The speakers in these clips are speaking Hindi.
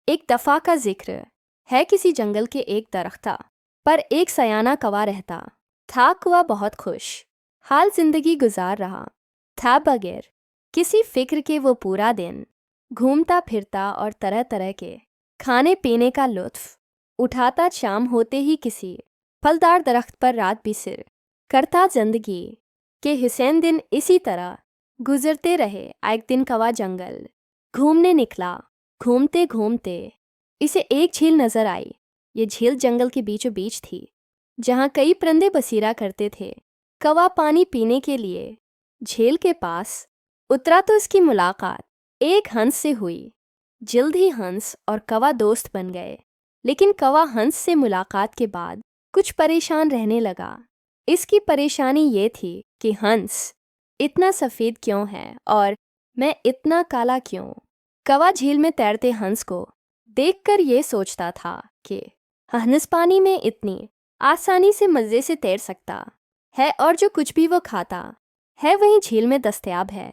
एक दफ़ा का जिक्र है किसी जंगल के एक दरख्ता पर एक सयाना कौवा रहता था। कौवा बहुत खुश हाल जिंदगी गुजार रहा था। बगैर किसी फिक्र के वो पूरा दिन घूमता फिरता और तरह तरह के खाने पीने का लुत्फ उठाता। शाम होते ही किसी फलदार दरख्त पर रात बिसर करता। जिंदगी के हुसैन दिन इसी तरह गुजरते रहे। एक दिन कौवा जंगल घूमने निकला। घूमते घूमते इसे एक झील नजर आई। ये झील जंगल के बीचों बीच थी जहाँ कई परिंदे बसेरा करते थे। कौवा पानी पीने के लिए झील के पास उतरा तो इसकी मुलाकात एक हंस से हुई। जल्द ही हंस और कौवा दोस्त बन गए। लेकिन कौवा हंस से मुलाकात के बाद कुछ परेशान रहने लगा। इसकी परेशानी ये थी कि हंस इतना सफ़ेद क्यों है और मैं इतना काला क्यों। कौवा झील में तैरते हंस को देखकर ये सोचता था कि हंस पानी में इतनी आसानी से मज़े से तैर सकता है और जो कुछ भी वो खाता है वहीं झील में दस्तयाब है।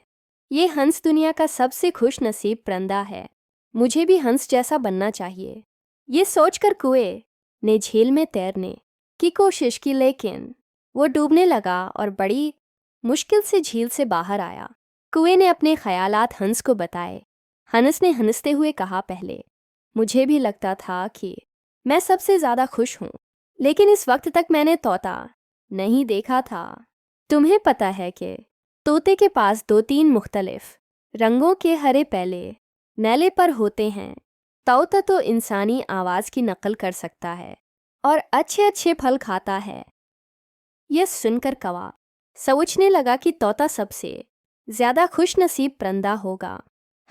ये हंस दुनिया का सबसे खुश नसीब परिंदा है। मुझे भी हंस जैसा बनना चाहिए। ये सोचकर कुएं ने झील में तैरने की कोशिश की, लेकिन वो डूबने लगा और बड़ी मुश्किल से झील से बाहर आया। कुएं ने अपने ख्यालात हंस को बताए। हंस ने हंसते हुए कहा, पहले मुझे भी लगता था कि मैं सबसे ज़्यादा खुश हूँ, लेकिन इस वक्त तक मैंने तोता नहीं देखा था। तुम्हें पता है कि तोते के पास 2-3 मुख्तलिफ रंगों के हरे पहले नेले पर होते हैं। तोता तो इंसानी आवाज़ की नकल कर सकता है और अच्छे अच्छे फल खाता है। यह सुनकर कौवा सोचने लगा कि तोता सबसे ज़्यादा खुश नसीब परिंदा होगा।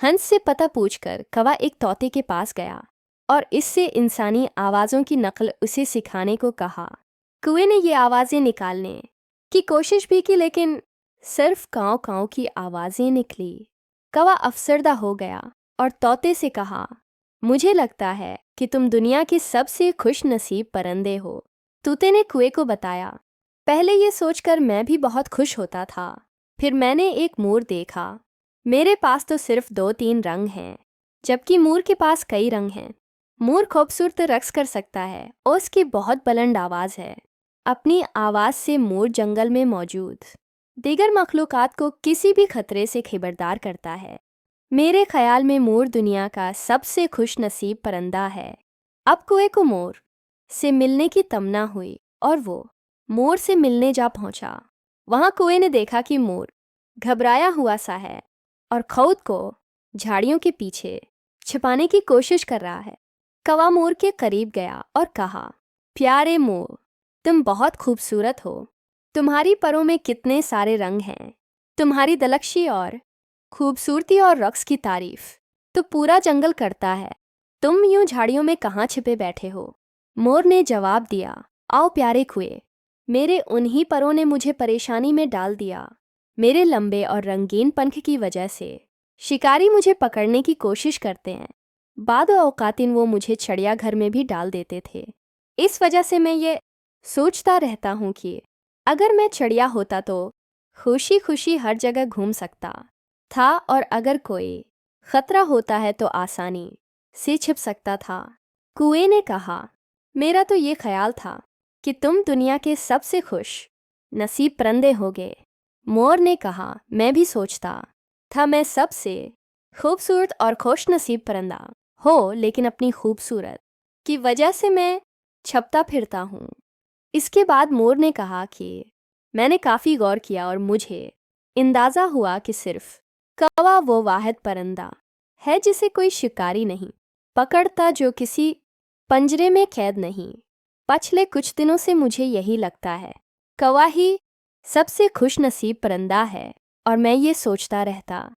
हंस से पता पूछकर कौवा एक तोते के पास गया और इससे इंसानी आवाज़ों की नकल उसे सिखाने को कहा। कुएं ने ये आवाज़ें निकालने की कोशिश भी की, लेकिन सिर्फ काँव काँव की आवाज़ें निकली। कौवा अफसरदा हो गया और तोते से कहा, मुझे लगता है कि तुम दुनिया के सबसे खुश नसीब परिंदे हो। तोते ने कुएं को बताया, पहले ये सोचकर मैं भी बहुत खुश होता था। फिर मैंने एक मोर देखा। मेरे पास तो सिर्फ 2-3 रंग हैं, जबकि मोर के पास कई रंग हैं। मोर खूबसूरत रक्स कर सकता है और उसकी बहुत बुलंद आवाज़ है। अपनी आवाज़ से मोर जंगल में मौजूद दीगर मखलूक़ात को किसी भी खतरे से खबरदार करता है। मेरे ख्याल में मोर दुनिया का सबसे खुश नसीब परिंदा है। अब कुएं को मोर से मिलने की तमन्ना हुई और वो मोर से मिलने जा पहुंचा। वहां कुएं ने देखा कि मोर घबराया हुआ सा है और खुद को झाड़ियों के पीछे छिपाने की कोशिश कर रहा है। कौवा मोर के करीब गया और कहा, प्यारे मोर, तुम बहुत खूबसूरत हो। तुम्हारी परों में कितने सारे रंग हैं। तुम्हारी दलकशी और खूबसूरती और रक्स की तारीफ तो पूरा जंगल करता है। तुम यूं झाड़ियों में कहाँ छिपे बैठे हो? मोर ने जवाब दिया, आओ प्यारे कुएं, मेरे उन्हीं परों ने मुझे परेशानी में डाल दिया। मेरे लंबे और रंगीन पंख की वजह से शिकारी मुझे पकड़ने की कोशिश करते हैं। बाद औकातिन वो मुझे चिड़ियाघर में भी डाल देते थे। इस वजह से मैं ये सोचता रहता हूँ कि अगर मैं चिड़िया होता तो खुशी खुशी हर जगह घूम सकता था और अगर कोई खतरा होता है तो आसानी से छिप सकता था। कुएं ने कहा, मेरा तो ये ख्याल था कि तुम दुनिया के सबसे खुश नसीब परिंदे होगे। मोर ने कहा, मैं भी सोचता था मैं सबसे खूबसूरत और खुश नसीब परिंदा हो, लेकिन अपनी खूबसूरत की वजह से मैं छपता फिरता हूँ। इसके बाद मोर ने कहा कि मैंने काफ़ी गौर किया और मुझे अंदाज़ा हुआ कि सिर्फ कौवा वो वाहिद परिंदा है जिसे कोई शिकारी नहीं पकड़ता, जो किसी पंजरे में कैद नहीं। पिछले कुछ दिनों से मुझे यही लगता है, कौवा ही सबसे खुश नसीब परिंदा है और मैं ये सोचता रहता